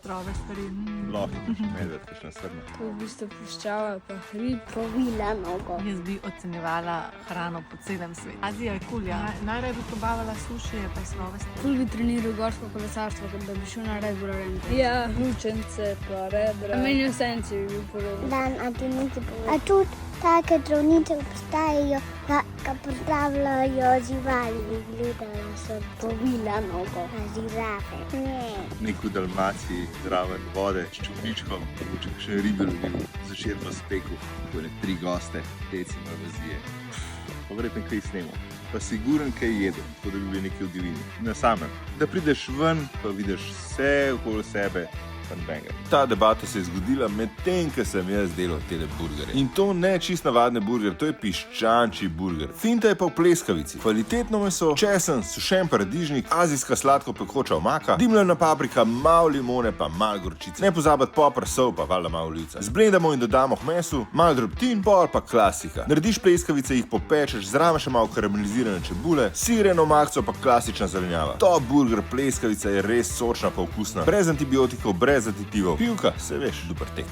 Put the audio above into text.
ostrove stvari. Lahko je medved, kakšna srna. To v bistvu puščava, pa hrib, povila nogo. Jaz bi ocenjevala hrano po celem svetu. Azija je kul, ja. Najraje bi probavala sušije pa slove stvari. Ful bi treniral gorsko kolesarstvo, kot da bi šel na Red Bull Arena. Ja, ručence pa rebra. Meni v senci bi bil podoben. Dan, a ti nisi povedal. A tudi take travnice obstajajo, ki pozdravljajo živali. Gledala sem povila nogo, a žirafe. Ne. Nek v Dalmaciji, zraven vode, s čupričkom, mogoče še ribe lovil, zvečer v speku, ko je 3 goste, teci malvazije. Pa verjetno kaj snemo. Pa siguren kaj jedel, tako da bi bili nekaj v divini. Na samem. Da prideš ven, pa vidiš vse okoli sebe, ta debata se je zgodila med tem, ko sem jaz delal tele burgerje. In to ne čist navadne burger, to je piščančji burger. Finta je pa v pleskavici. Kvalitetno meso, česen, sušen paradižnik, azijska sladko pekoča omaka, dimljena paprika, malo limone pa malo gorčice. Ne pozabiti popr, sol pa valjda malo olivca. Zblendamo in dodamo k mesu, malo drobtin, pol pa klasika. Narediš pleskavice, jih popečeš, zraven še malo karamelizirane čebule, sir, eno omakco pa klasična zelenjava. Top burger pleskavica je res sočna pa okusna. Brez antibiotikov, brez aditivov. Pivka, se veš, dober tek.